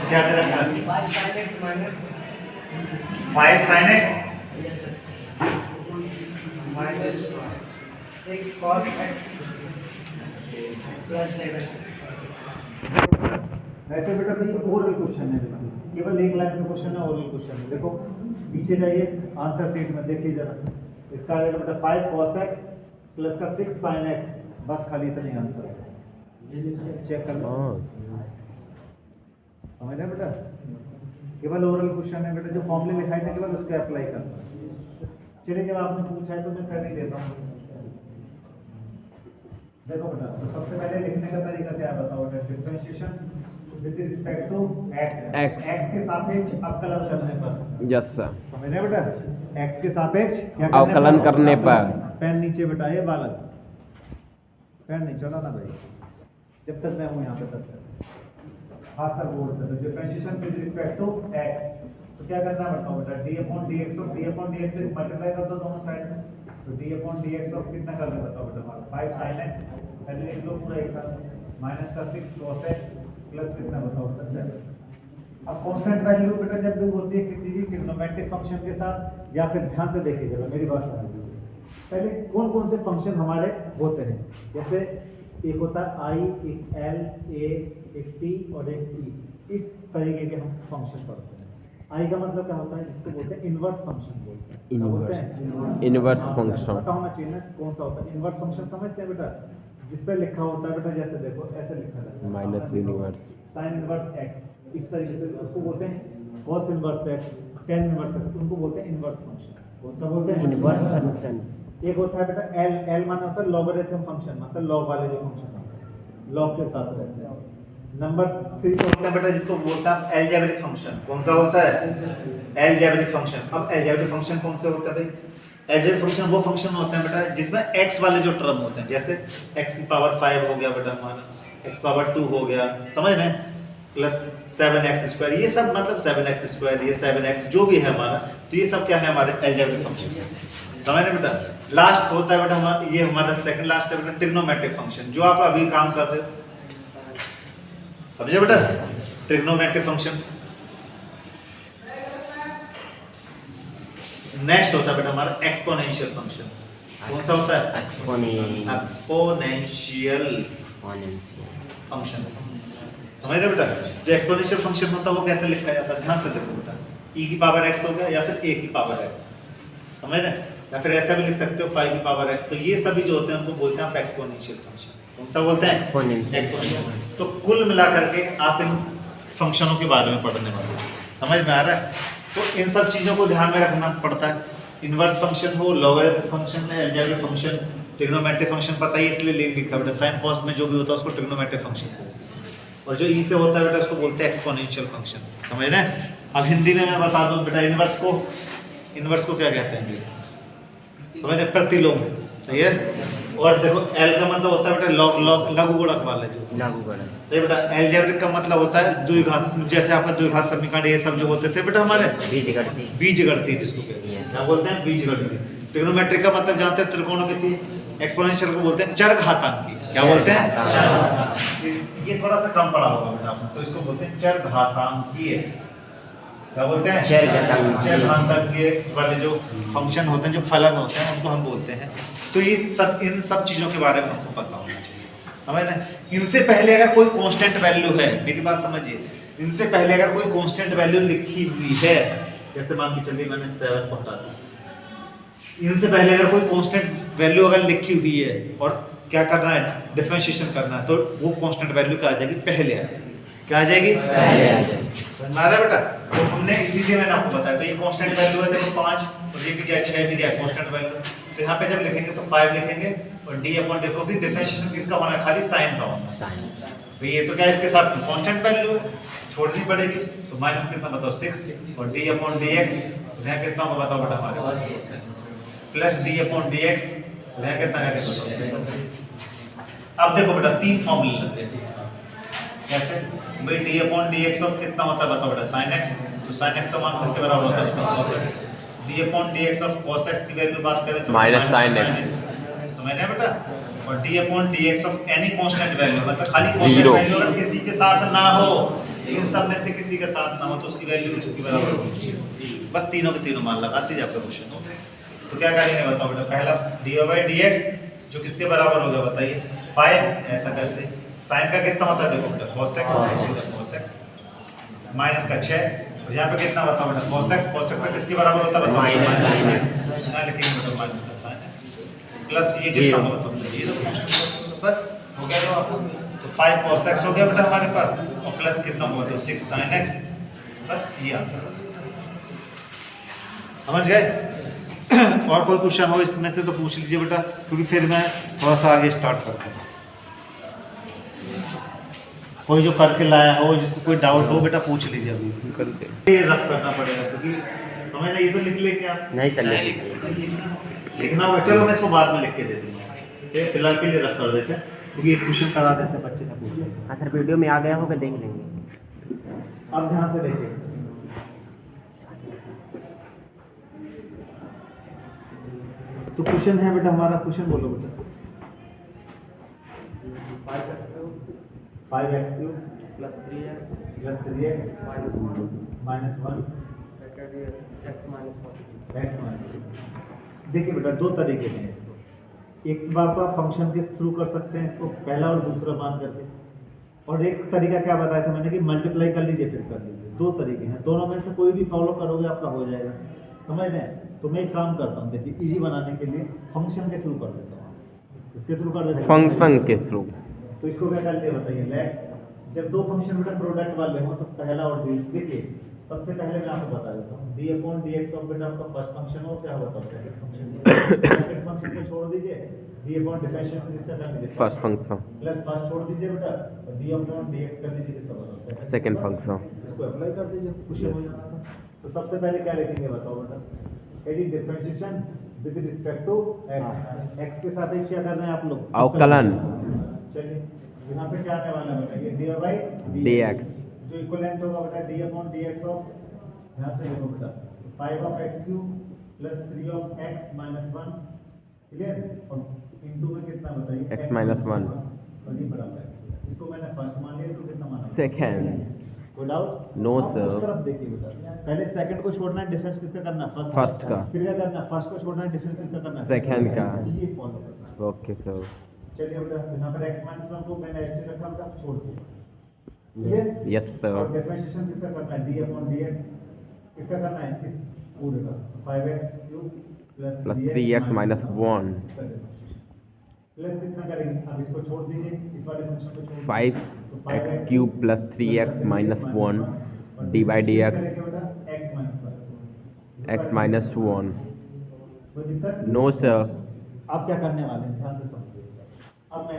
क्या दे रखा है? 5 sin x minus 5 sin x yes sir minus 6 cos x plus 7 वैसे बेटा भाई ओरल क्वेश्चन है, केवल एक लाइन में क्वेश्चन है, ओरल क्वेश्चन है। देखो पीछे जाइए आंसर शीट में देखिए जरा, इसका आ जाएगा बेटा 5 cos x प्लस का 6 sin x, बस खाली इतना ही आंसर है, चेक कर लो। समझ रहे बेटा, केवल ओरल क्वेश्चन है बेटा, जो फॉर्मूले लिखाए थे केवल उसको अप्लाई करना। चलिए जब आपने पूछा है तो मैं कर ही देता हूँ। देखो बेटा, तो सबसे पहले लिखने का तरीका क्या है बताओ बेटा, differentiation with respect to x के सापेक्ष अवकलन करने पर। Yes sir. समझ रहे बेटा, x के सापेक्ष क्या अवकलन करने पर। पेन नीचे बेटा, ये बालक पेन नहीं चला ना भाई, जब तक मैं हूँ यहाँ पे तब तक खासकर बोर्ड पे। तो differentiation with respect to x, तो क्या करना है बताओ बेटा, d अपॉन dx और d अपॉन dx से मल्टीप्लाई कर दो दोनों साइड में। तो d अपॉन dx ऑफ कितना कर रहे बताओ बेटा, 5 sin x पहले लिख लो पूरा एक साथ, माइनस का 6 cos x प्लस कितना बताओ बेटा 7। अब कांस्टेंट वैल्यू बेटा जब भी होती है किसी भी ट्रिग्नोमेट्रिक फंक्शन के साथ, या फिर ध्यान से देखिएगा मेरी बात समझिए, पहले कौन कौन से फंक्शन हमारे होते हैं। जैसे एक होता है i, एक l, a, एक t और एक e, इस तरीके के हम फंक्शन पढ़ते हैं। i का मतलब क्या होता है, इसको बोलते हैं इनवर्स फंक्शन बोलते हैं। इनवर्स फंक्शन पता होना चाहिए ना कौन सा होता है इनवर्स फंक्शन, समझते हैं बेटा, जिस पे लिखा होता है बेटा, जैसे देखो ऐसे लिखा रहता है minus inverse sin inverse x, इस तरीके से उसको बोलते हैं cos inverse x, tan inverse x, उनको बोलते हैं इनवर्स फंक्शन। कौन सा बोलते हैं? Inverse function. एक होता है बेटा l माना होता है लॉगरिथम फंक्शन, मतलब लॉग वाले जो फंक्शन होते हैं लॉग के साथ रहते हैं। नंबर 3 होता है बेटा जिसको बोलता है अलजेब्रिक फंक्शन। कौन सा होता है? Algebraic function. अब अलजेब्रिक फंक्शन कौन से होते हैं भाई? अलजेब्रिक फंक्शन वो फंक्शन होते हैं बेटा जिसमें x वाले जो टर्म होते हैं, जैसे x की पावर 5 हो गया बेटा हमारा, x पावर 2 हो गया, समझ रहे हैं, प्लस 7x स्क्वायर, ये सब मतलब 7x स्क्वायर, ये 7x जो भी है हमारा, तो ये सब क्या है हमारे अलजेब्रिक फंक्शन। समझ रहे बेटा। लास्ट होता है बेटा हमारा, ये हमारा सेकंड लास्ट है बेटा ट्रिग्नोमेट्रिक फंक्शन, जो आप अभी काम कर रहे हो, समझे बेटा, ट्रिग्नोमेट्रिक फंक्शन। नेक्स्ट होता है बेटा हमारा एक्सपोनेंशियल फंक्शन। कौन सा होता है? Exponential function. समझ रहे बेटा, जो एक्सपोनेंशियल फंक्शन होता है वो कैसे लिखा जाता है, ध्यान से देखो बेटा, e की पावर x हो गया या फिर a की पावर x, समझ रहे, या फिर ऐसा भी लिख सकते हो 5 की पावर x। तो ये सभी जो होते हैं उनको बोलते हैं आप एक्सपोनेंशियल फंक्शन। कौन सा बोलते हैं? एक्सपोनेंशियल। तो कुल मिलाकर के आप इन फंक्शनों के बारे में पढ़ने वाले हैं, समझ में आ रहा है। तो इन सब चीजों को ध्यान में रखना पड़ता है, इनवर्स फंक्शन हो, लॉगरिथमिक फंक्शन है, अलजेब्रिक फंक्शन, ट्रिग्नोमेट्रिक फंक्शन पता ही इसलिए लिख लिखा बेटा, साइन कॉस में जो भी होता है उसको ट्रिग्नोमेट्रिक फंक्शन बोलते हैं, और जो ई से होता है बेटा उसको बोलते हैं एक्सपोनेंशियल फंक्शन। समझ रहे हैं। अब हिंदी में मैं बता दूं बेटा, इनवर्स को क्या कहते हैं, समझ रहे, प्रतिलोम, सही है। और देखो एल का मतलब होता है बेटा लघु गुणक वाले जो लघु गुणक, सही बेटा। अलजेब्रिक का मतलब होता है द्विघात, जैसे आपका द्विघात समीकरण ये सब जो होते थे बेटा हमारे, बीजगणित जिसको क्या बोलते हैं, बीजगणित। ट्रिग्नोमेट्रिक का मतलब जानते हैं त्रिकोणमिति, एक्सपोनेंशियल को बोलते हैं चरघातांकी, क्या बोलते हैं, ये थोड़ा सा कम पढ़ा होगा बेटा, तो इसको बोलते हैं चरघातांकीय, क्या बोलते हैं, चरघातांकीय वाले जो फंक्शन होते हैं, जो फलन होते हैं, उनको हम बोलते हैं। तो ये इन सब चीजों के बारे में हमको पता होना चाहिए, समझ रहे। इनसे पहले अगर कोई कांस्टेंट वैल्यू है, मेरी बात समझिए, इनसे पहले अगर कोई कांस्टेंट वैल्यू लिखी हुई है, जैसे मान के चलिए मैंने 7 को हटा दिया, इनसे पहले अगर कोई कांस्टेंट वैल्यू अगर लिखी हुई है और क्या करना है, डिफरेंशिएशन करना है, तो वो कांस्टेंट वैल्यू क्या आ जाएगी, पहले आ जाएगी, क्या आ जाएगी, पहले आ जाएगी। मारा बेटा, तो हमने इसीलिए मैंने आपको बताया, तो ये कांस्टेंट वैल्यू है, देखो 5 और ये भी क्या 6 भी दिया कांस्टेंट वैल्यू, तो यहाँ पे जब लिखेंगे तो 5 लिखेंगे, और d अपॉन देखो कि डिफरेंशिएशन किसका होना है, खाली साइन का होना, साइन। तो ये तो क्या इसके साथ कांस्टेंट वैल्यू छोड़नी पड़ेगी, तो माइनस कितना बताओ 6, और d अपॉन dx यहाँ कितना होगा बताओ बेटा हमारे पास, प्लस d अपॉन dx यहाँ कितना है बताओ। अब देखो बेटा 3 फॉर्मूले लग गए, कैसे भाई, d अपॉन dx ऑफ कितना होता है बताओ बेटा, sin x, तो sin x का मान किसके बराबर होता है, cos x। d upon dx of cos x की वैल्यू बात करें तो माइनस sin x, समझ रहे हैं बेटा। और d upon dx of any constant value, मतलब खाली कांस्टेंट वैल्यू अगर किसी के साथ ना हो, लेकिन सब में से किसी के साथ ना हो तो उसकी वैल्यू किसके बराबर होगी, बस तीनों के तीनों मान लगाते जाए आपका क्वेश्चन। तो क्या करेंगे बताओ बेटा, पहला dy/dx जो किसके बराबर होगा बताइए 5, ऐसा कैसे, साइन का कितना होता है देखो बेटा cos x माइनस का 6, और यहाँ पे कितना बताओ बेटा cos x का किसके बराबर होता है बताओ, माइनस sin x, यहाँ लिखेंगे बेटा माइनस का sin x प्लस ये कितना होगा बताओ 0, बस हो गया तो आपको। तो 5 cos x हो गया बेटा हमारे पास, और प्लस कितना हुआ तो 6 sin x, बस ये आंसर। समझ गए? और कोई क्वेश्चन हो इसमें से तो पूछ लीजिए बेटा, क्योंकि फिर मैं थोड़ा सा आगे स्टार्ट करता हूँ। कोई जो करके लाया हो, जिसको कोई डाउट हो बेटा पूछ लीजिए अभी। करते ये रफ करना पड़ेगा क्योंकि समझ ना, ये तो लिख लेंगे आप, नहीं सर लिखना होगा। चलो मैं इसको बाद में लिख के दे दूँगा, चलिए फिलहाल के लिए रफ कर देते हैं क्योंकि एक क्वेश्चन करा देते हैं, बच्चे का पूछ लेंगे। हाँ सर, वीडियो में आ गया होगा, देख लेंगे। अब ध्यान से देखिए, तो क्वेश्चन है बेटा हमारा, क्वेश्चन बोलो बेटा 5x³ plus 3x plus 3x minus 1 x minus 40. x। देखिए बेटा दो तरीके हैं इसको, एक बार तो आप फंक्शन के थ्रू कर सकते हैं इसको, पहला और दूसरा मान करके, और एक तरीका क्या बताया था मैंने कि मल्टीप्लाई कर लीजिए फिर कर लीजिए। दो तरीके हैं, दोनों में से कोई भी फॉलो करोगे आपका हो जाएगा। समझ रहे हैं? तो मैं एक काम करता हूँ, देखिए इजी बनाने के लिए फंक्शन के थ्रू कर देता हूँ, इसके थ्रू कर देता हूँ फंक्शन के थ्रू। तो इसको क्या करते हैं बताइए, लेट जब दो फंक्शन बेटा प्रोडक्ट वाले हो तो पहला और देखिए सबसे पहले मैं आपको बता देता हूँ d/dx ऑफ बेटा आपका फर्स्ट फंक्शन हो, क्या होता है सेकंड फंक्शन। सेकंड फंक्शन को छोड़ दीजिए, d/डिफरेंशियल किसका कर लीजिए फर्स्ट फंक्शन, प्लस फर्स्ट छोड़ दीजिए बेटा, और d/dx कर लीजिए किसका बताओ सेकंड फंक्शन। इसको अप्लाई कर दीजिए, क्वेश्चन हो जाना था। तो सबसे पहले क्या लिखेंगे बताओ बेटा, एडी differentiation with respect to x के सापेक्ष क्या कर रहे हैं आप लोग, अवकलन। चलिए यहाँ पे क्या आने वाला है बेटा, ये dy/dx जो इक्विवेलेंट होगा बेटा d/dx ऑफ, यहाँ से देखो बेटा 5x³ plus 3x minus 1, clear, और इनटू में कितना बताइए x minus 1, और ये बराबर है, इसको मैंने फर्स्ट मान लिया, तो कितना माना सेकंड। कोई डाउट? नो आप सर। उस तरफ देखिए बेटा, पहले सेकंड को छोड़ना है, डिफरेंस किसका करना है फर्स्ट का। फिर क्या करना है, फर्स्ट को छोड़ना है, डिफरेंस किसका करना है सेकंड का। ये फॉलो करना है। Okay sir. चलिए बेटा यहाँ पर x माइनस 1 को मैंने ऐसे रखा बेटा, छोड़ दिया, क्लियर। यस और सर। डिफरेंशिएशन किसका करना है, d/dx किसका करना है, इस पूरे का 5x³ plus 3x minus 1, plus कितना करेंगे, अब इसको छोड़ दीजिए, इस वाले फंक्शन को छोड़ 5x³ plus 3x minus 1 d/dx x minus 1। कोई दिक्कत? No sir. अब क्या करने वाले हैं ध्यान से समझिए, अब मैं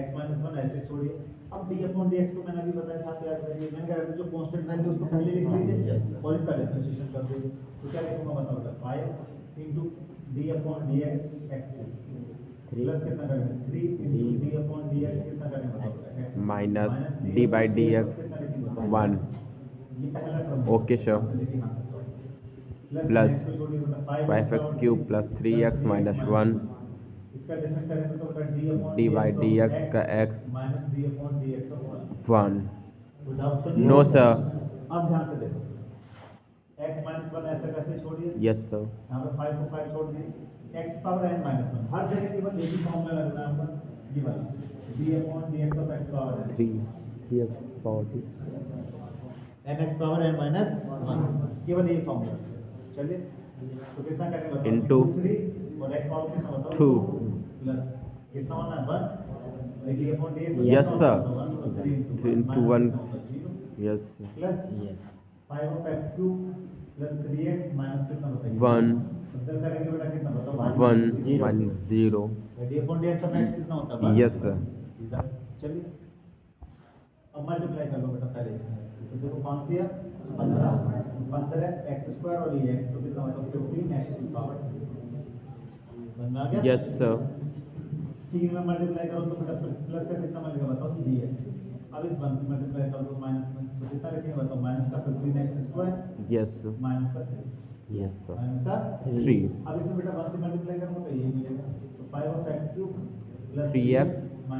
x माइनस 1 ऐसे छोड़िए, अब d/dx को मैंने अभी बताया था, आप याद करिए, मैंने कहा जो कांस्टेंट वैल्यू उसको पहले लिख लीजिए और इसका डिफरेंशिएशन कर दीजिए। तो क्या लिखूंगा बताओ, 5 इंटू d/dx x प्लस कितना करेंगे 3 इंटू d/dx कितना करेंगे बताओ, माइनस d/dx 1। ये पहला term okay sir. Plus 5x³ plus 3x minus 1 इसका डिफरेंस करेंगे तो बेटा d/dx का x minus d/dx of 1। 1। No sir. अब ध्यान से देखो, x माइनस 1 ऐसे कैसे छोड़िए, यस सर। यहाँ पे 5 को 5 छोड़ दिए, x पावर n माइनस 1 हर जगह केवल एक ही फॉर्मूला लग रहा है आपका, ये वाला d/dx of x power n 3x power nx power n minus 1, केवल यही फॉर्मूला। चलिए तो कितना करेंगे बताओ, Into 3 और x पावर कितना बताओ 2। प्लस कितना होना है 1 d/dx Yes, sir. 3 into 1। Yes plus 5 of x³ plus 3x minus कितना बताइए 1 मतलब करेंगे बेटा कितना बताओ 1 minus 0। d/dx का मैक्स कितना होता है यस सर। चलिए अब मल्टीप्लाई कर लो बेटा पहले से, तो देखो 5 दिया 15 x² और ये x, तो कितना मतलब 15x की पावर समझ में आ गया। Yes sir. 3 में मल्टीप्लाई करो तो बेटा प्लस का कितना मिलेगा बताओ dx, अब इस 1 से मल्टीप्लाई कर दो माइनस में, तो कितना लिखेंगे बताओ, माइनस का 15x² यस सर। माइनस का 3 यस सर। माइनस का 3 अब इसमें बेटा 1 से मल्टीप्लाई करूंगा तो यही मिलेगा, तो 5 of x³ plus 3x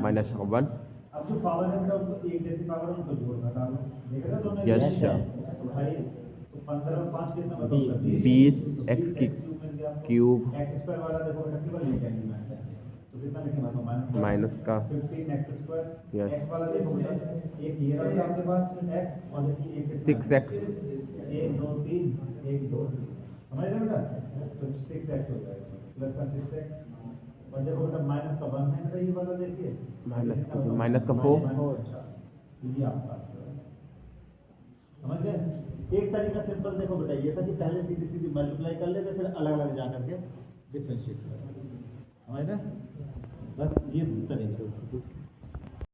minus 1 अब जो पावर है बेटा उसको एक जैसी पावर है उनको जोड़ घटा लो, देखेगा दोनों Yes, एक sir. तो भाई तो 15 और 5 कितना बताओ? 20 x की क्यूब एक्स स्क्वायर वाला देखो बेटा केवल ये कैंसिल है तो कितना लिखेंगे तो माइनस का 15 एक्स स्क्वायर Yes. एक्स वाला देखो बेटा एक ये रहा आपके पास एक्स और एक 6x 1 2 3 1 2 समझ रहे बेटा तो 6x हो जाएगा प्लस का 6x और देखो बेटा माइनस का 1 है बेटा ये वाला देखिए माइनस का 4 ये आपका समझ गए। एक तरीका सिंपल देखो बेटा ये था कि पहले सीधी सीधी मल्टीप्लाई कर लेते फिर अलग अलग जा करके डिफरेंशिएट कर समझ रहे बस ये तरीका